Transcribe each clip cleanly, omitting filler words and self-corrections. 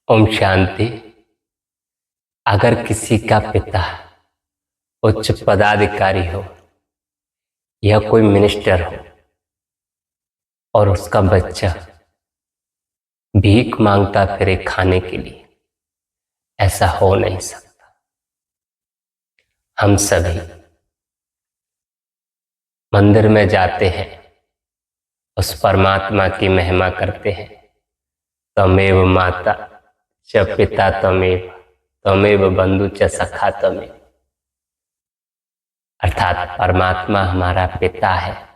ओम शांति। अगर किसी का पिता उच्च पदाधिकारी हो या कोई मिनिस्टर हो और उसका बच्चा भीख मांगता फिरे खाने के लिए, ऐसा हो नहीं सकता। हम सभी मंदिर में जाते हैं, उस परमात्मा की महिमा करते हैं। त्वमेव माता च पिता त्वमेव, त्वमेव बंधु च सखा त्वमेव। अर्थात परमात्मा हमारा पिता है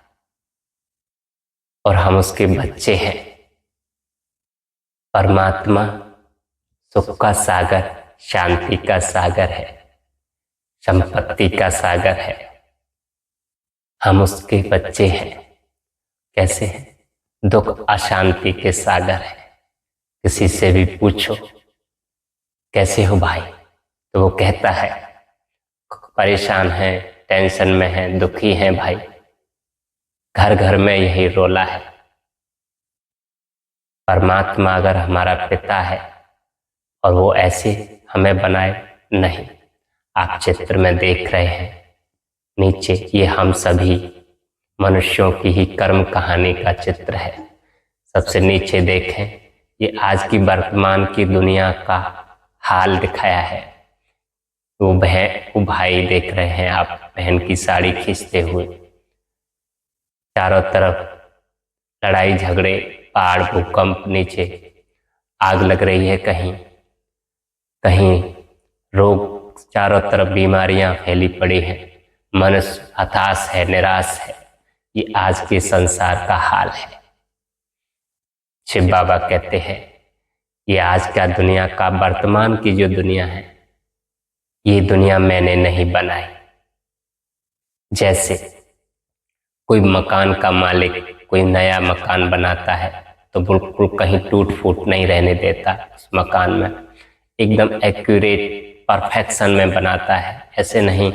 और हम उसके बच्चे हैं। परमात्मा सुख का सागर, शांति का सागर है, संपत्ति का सागर है। हम उसके बच्चे हैं। कैसे हैं? दुख अशांति के सागर है। किसी से भी पूछो कैसे हो भाई, तो वो कहता है परेशान है, टेंशन में है, दुखी है भाई। घर घर में यही रोला है। परमात्मा अगर हमारा पिता है और वो ऐसे हमें बनाए नहीं। आप चित्र में देख रहे हैं नीचे, ये हम सभी मनुष्यों की ही कर्म कहानी का चित्र है। सबसे नीचे देखें, ये आज की वर्तमान की दुनिया का हाल दिखाया है। वो भाई देख रहे हैं आप, बहन की साड़ी खींचते हुए। चारों तरफ लड़ाई झगड़े, पहाड़, भूकंप, नीचे आग लग रही है, कहीं कहीं रोग, चारों तरफ बीमारियां फैली पड़ी हैं। मनुष्य हताश है, निराश है। ये आज के संसार का हाल है। शिव बाबा कहते हैं ये आज का दुनिया का, वर्तमान की जो दुनिया है, ये दुनिया मैंने नहीं बनाई। जैसे कोई मकान का मालिक कोई नया मकान बनाता है तो बिल्कुल कहीं टूट फूट नहीं रहने देता। उस मकान में एकदम एक्यूरेट परफेक्शन में बनाता है। ऐसे नहीं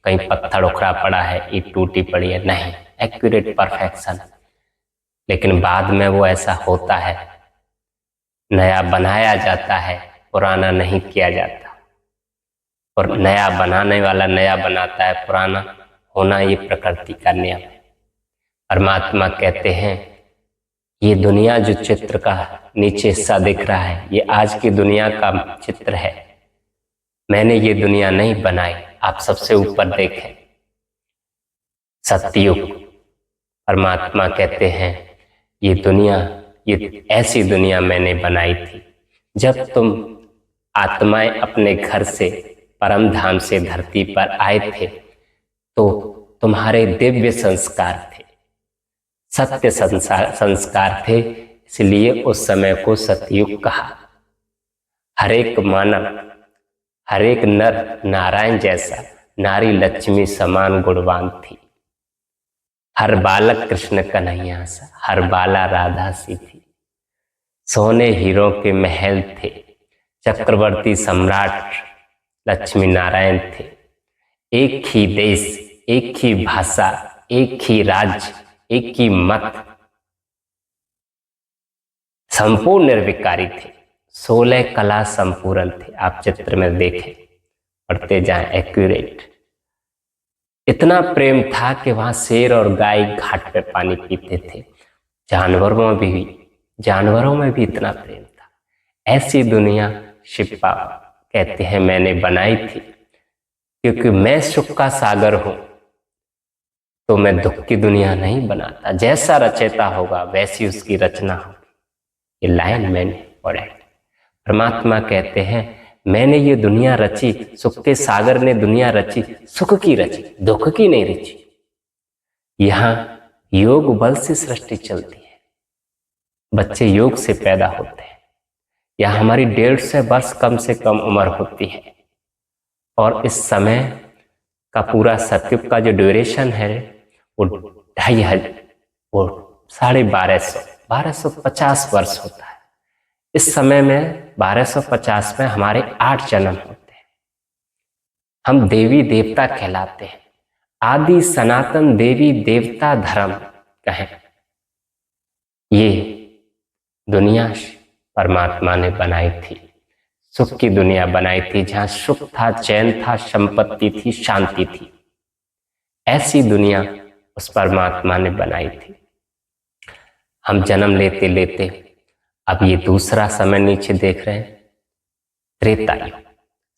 कहीं पत्थर उखड़ा पड़ा है, ईंट टूटी पड़ी है, नहीं, एक्यूरेट परफेक्शन। लेकिन बाद में वो ऐसा होता है, नया बनाया जाता है, पुराना नहीं किया जाता। और नया बनाने वाला नया बनाता है, पुराना होना ये प्रकृति का नियम है। परमात्मा कहते हैं ये दुनिया जो चित्र का नीचे हिस्सा दिख रहा है, ये आज की दुनिया का चित्र है। मैंने ये दुनिया नहीं बनाई। आप सबसे ऊपर देखें, सतयुग। परमात्मा कहते हैं ये दुनिया, ये ऐसी दुनिया मैंने बनाई थी। जब तुम आत्माएं अपने घर से, परम धाम से धरती पर आए थे, तो तुम्हारे दिव्य संस्कार थे, सत्य संस्कार थे। इसलिए उस समय को सतयुग कहा। हर एक मानव, हर एक नर नारायण जैसा, नारी लक्ष्मी समान गुणवान थी। हर बालक कृष्ण कन्हैया सा, हर बाला राधा सी थी। सोने हीरों के महल थे, चक्रवर्ती सम्राट लक्ष्मी नारायण थे। एक ही देश, एक ही भाषा, एक ही राज्य, एक ही मत, संपूर्ण निर्विकारी थे। 16 कला संपूर्ण थे। आप चित्र में देखें, पढ़ते जाएं, एक्यूरेट। इतना प्रेम था कि वहां शेर और गाय घाट पे पानी पीते थे। जानवरों में भी इतना प्रेम था। ऐसी दुनिया शिव बाबा कहते हैं मैंने बनाई थी, क्योंकि मैं सुख का सागर हूं, तो मैं दुख की दुनिया नहीं बनाता। जैसा रचेता होगा वैसी उसकी रचना होगी। ये लाइन मैंने पढ़ा। परमात्मा कहते हैं मैंने ये दुनिया रची, सुख के सागर ने दुनिया रची, सुख की रची, दुख की नहीं रची। यहां योग बल से सृष्टि चलती है। बच्चे योग से पैदा होते हैं। यहां हमारी 150 वर्ष कम से कम उम्र होती है। और इस समय का पूरा सतयुग का जो ड्यूरेशन है वो 2,500, वो 1250 वर्ष होता है। इस समय में 1250 में हमारे 8 जन्म होते हैं। हम देवी देवता कहलाते हैं। आदि सनातन देवी देवता धर्म कहें। ये दुनिया परमात्मा ने बनाई थी। सुख की दुनिया बनाई थी, जहां सुख था, चैन था, संपत्ति थी, शांति थी। ऐसी दुनिया उस परमात्मा ने बनाई थी। हम जन्म लेते लेते अब ये दूसरा समय नीचे देख रहे हैं, त्रेता युग।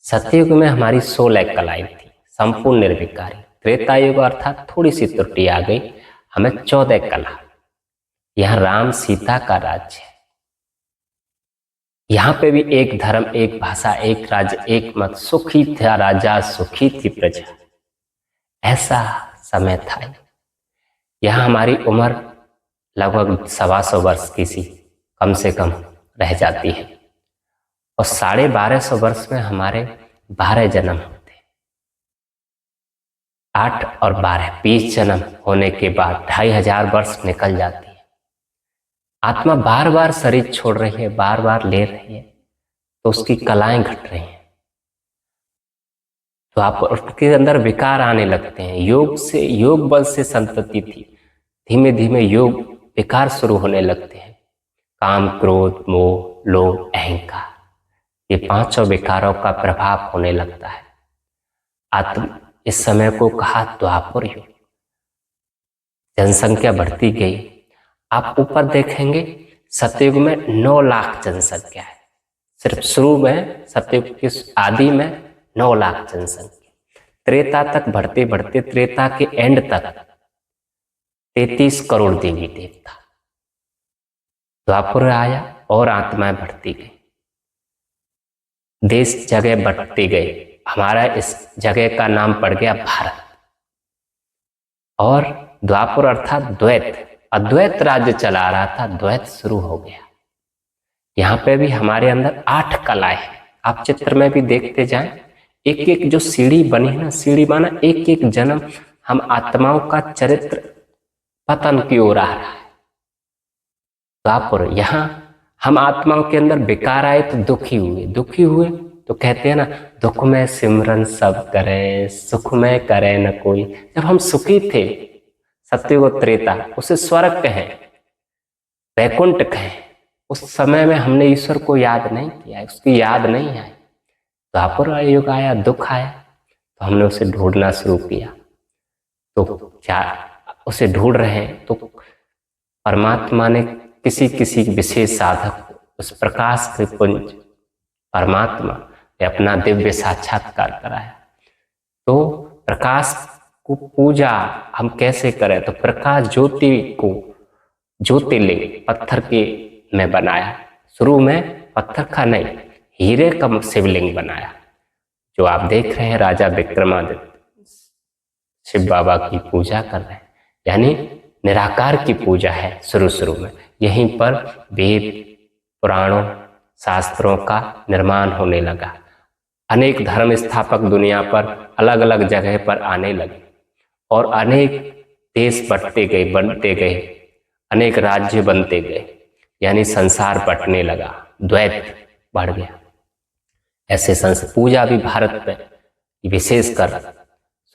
सतयुग में हमारी 16 कलाएं थी, संपूर्ण निर्विकारी। त्रेता युग अर्थात थोड़ी सी त्रुटि आ गई, हमें 14 कला। यहां राम सीता का राज्य है। यहां पे भी एक धर्म, एक भाषा, एक राज्य, एक मत। सुखी था राजा, सुखी थी प्रजा। ऐसा समय था। यहां हमारी उम्र लगभग 125 वर्ष की सी कम से कम रह जाती है, और 1250 वर्ष में हमारे 12 जन्म होते हैं। 8 और 12 20 जन्म होने के बाद 2500 वर्ष निकल जाती है। आत्मा बार बार शरीर छोड़ रही है, बार बार ले रही है, तो उसकी कलाएं घट रही हैं, तो आप उसके अंदर विकार आने लगते हैं। योग बल से संतति थी, धीमे धीमे योग विकार शुरू होने लगते हैं। काम, क्रोध, मोह, लोभ, अहंकार, ये 5 विकारों का प्रभाव होने लगता है। आत्म इस समय को कहा द्वापर युग। जनसंख्या बढ़ती गई। आप ऊपर देखेंगे सतयुग में 9 लाख जनसंख्या है। सिर्फ शुरू में, सतयुग की आदि में 9 लाख जनसंख्या। त्रेता तक बढ़ते बढ़ते त्रेता के एंड तक 33 करोड़ देवी देवता। द्वापर आया और आत्माएं बढ़ती गई, देश जगह बढ़ती गई। हमारा इस जगह का नाम पड़ गया भारत। और द्वापर अर्थात द्वैत, अद्वैत राज्य चला रहा था, द्वैत शुरू हो गया। यहाँ पे भी हमारे अंदर 8 कलाएं हैं। आप चित्र में भी देखते जाएं, एक एक जो सीढ़ी बनी है ना, सीढ़ी माना एक एक जन्म हम आत्माओं का चरित्र पतन की ओर आ रहा है। द्वापर, यहाँ हम आत्माओं के अंदर विकार आए तो दुखी हुए तो कहते हैं ना, दुख में सिमरन सब करें, सुख में करे न कोई। जब हम सुखी थे, सतयुग त्रेता, उसे स्वर्ग कहें, वैकुंठ कहें, उस समय में हमने ईश्वर को याद नहीं किया, उसकी याद नहीं आई। द्वापर युग आया, दुख आया, तो हमने उसे ढूंढना शुरू किया। तो क्या उसे ढूंढ रहे हैं, तो परमात्मा ने किसी किसी विशेष साधक, उस प्रकाश के पुंज परमात्मा ने अपना दिव्य साक्षात्कार कराया। तो प्रकाश को पूजा हम कैसे करें, तो प्रकाश ज्योति को ज्योतिर्लिंग पत्थर के में बनाया। शुरू में पत्थर का नहीं, हीरे का शिवलिंग बनाया, जो आप देख रहे हैं। राजा विक्रमादित्य शिव बाबा की पूजा कर रहे हैं, यानी निराकार की पूजा है। शुरू में यहीं पर वेद, पुराणों, शास्त्रों का निर्माण होने लगा। अनेक धर्म स्थापक दुनिया पर अलग अलग जगह पर आने लगे, और अनेक देश बनते गए, अनेक राज्य बनते गए, यानी संसार बंटने लगा, द्वैत बढ़ गया। ऐसे पूजा भी भारत में विशेषकर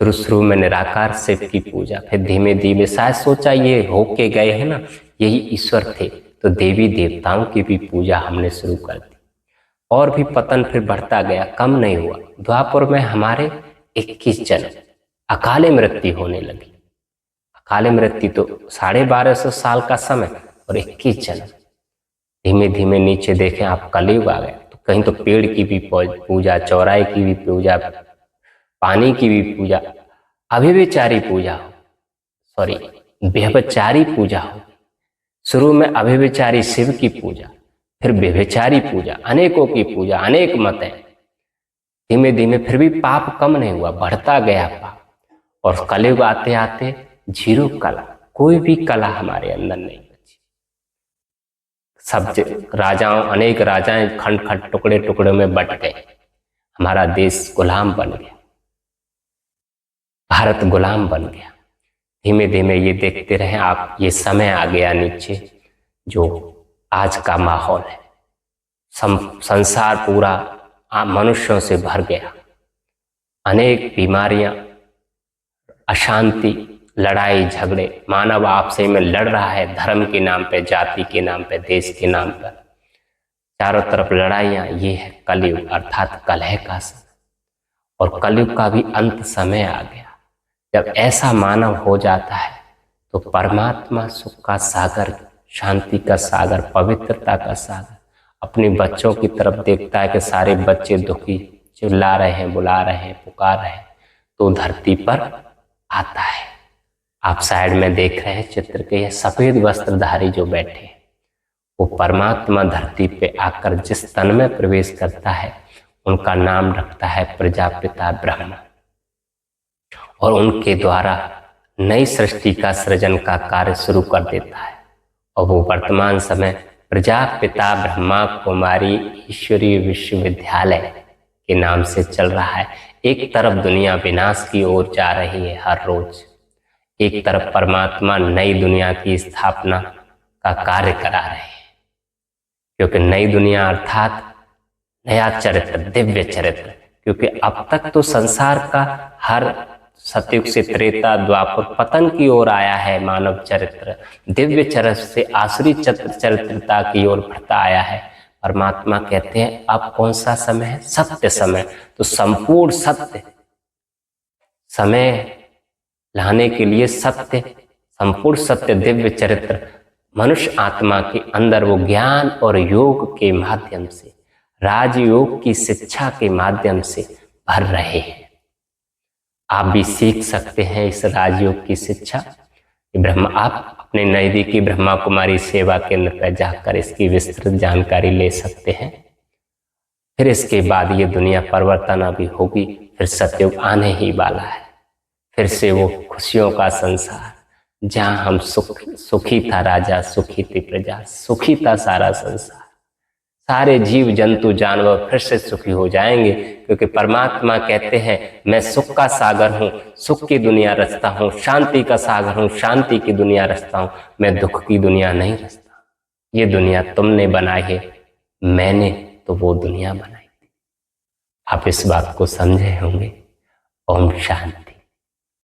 शुरू में निराकार शिव की पूजा, फिर धीमे धीमे शायद सोचा ये होके गए हैं ना, यही ईश्वर थे, तो देवी देवताओं की भी पूजा हमने शुरू कर दी, और भी पतन फिर बढ़ता गया, कम नहीं हुआ। द्वापर में हमारे 21 जन्म, अकाले मृत्यु होने लगी। अकाले मृत्यु तो 1250 साल का समय और 21 जन्म। धीमे धीमे नीचे देखें आप, कलयुग आ गया, तो कहीं तो पेड़ की भी पूजा, चौराहे की भी पूजा, पानी की भी पूजा, अभिविचारी पूजा हो, सॉरी व्यभिचारी पूजा हो। शुरू में अभिविचारी शिव की पूजा, फिर व्यभिचारी पूजा, अनेकों की पूजा, अनेक मत है। धीमे धीमे फिर भी पाप कम नहीं हुआ, बढ़ता गया पाप। और कलयुग आते आते 0 कला, कोई भी कला हमारे अंदर नहीं बची। सब अनेक राजाएं खंड खंड, टुकड़े टुकड़े में बट गए। हमारा देश गुलाम बन गया, भारत गुलाम बन गया। धीमे धीमे ये देखते रहे आप, ये समय आ गया नीचे, जो आज का माहौल है। संसार पूरा मनुष्यों से भर गया। अनेक बीमारियां, अशांति, लड़ाई झगड़े, मानव आपसे में लड़ रहा है, धर्म के नाम पे, जाति के नाम पे, देश के नाम पर। चारों तरफ लड़ाइयाँ, ये है कलयुग अर्थात कलह का समय। और कलयुग का भी अंत समय आ गया। जब ऐसा मानव हो जाता है तो परमात्मा सुख का सागर, शांति का सागर, पवित्रता का सागर अपने बच्चों की तरफ देखता है कि सारे बच्चे दुखी, चिल्ला रहे हैं, बुला रहे हैं, पुकार रहे हैं, तो धरती पर आता है। आप साइड में देख रहे हैं चित्र के, ये सफेद वस्त्रधारी जो बैठे हैं, वो परमात्मा धरती पे आकर जिस तन में प्रवेश करता है उनका नाम रखता है प्रजापिता ब्रह्मा। और उनके द्वारा नई सृष्टि का सृजन का कार्य शुरू कर देता है। और वो वर्तमान समय प्रजापिता ब्रह्मा कुमारी ईश्वरीय विश्वविद्यालय के नाम से चल रहा है। एक तरफ दुनिया विनाश की ओर जा रही है हर रोज, एक तरफ परमात्मा नई दुनिया की स्थापना का कार्य करा रहे हैं। क्योंकि नई दुनिया अर्थात नया चरित्र, दिव्य चरित्र। क्योंकि अब तक तो संसार का हर सतयुग से त्रेता द्वापर पतन की ओर आया है मानव चरित्र, दिव्य चरित्र से आसुरी चरित्रता की ओर बढ़ता आया है। परमात्मा कहते हैं अब कौन सा समय है? सत्य समय। तो संपूर्ण सत्य समय लाने के लिए सत्य, संपूर्ण सत्य दिव्य चरित्र मनुष्य आत्मा के अंदर वो ज्ञान और योग के माध्यम से, राजयोग की शिक्षा के माध्यम से भर रहे हैं। आप भी सीख सकते हैं इस राजयोग की शिक्षा। आप अपने नजदीकी ब्रह्मा कुमारी सेवा केंद्र पर जाकर इसकी विस्तृत जानकारी ले सकते हैं। फिर इसके बाद ये दुनिया परिवर्तन अभी होगी, फिर सतयुग आने ही वाला है। फिर से वो खुशियों का संसार, जहां हम सुखी था राजा, सुखी थी प्रजा, सुखी था सारा संसार। सारे जीव जंतु जानवर फिर से सुखी हो जाएंगे। क्योंकि परमात्मा कहते हैं मैं सुख का सागर हूँ, सुख की दुनिया रचता हूँ, शांति का सागर हूँ, शांति की दुनिया रचता हूँ, मैं दुख की दुनिया नहीं रचता। ये दुनिया तुमने बनाई है, मैंने तो वो दुनिया बनाई थी। आप इस बात को समझे होंगे। ओम शांति।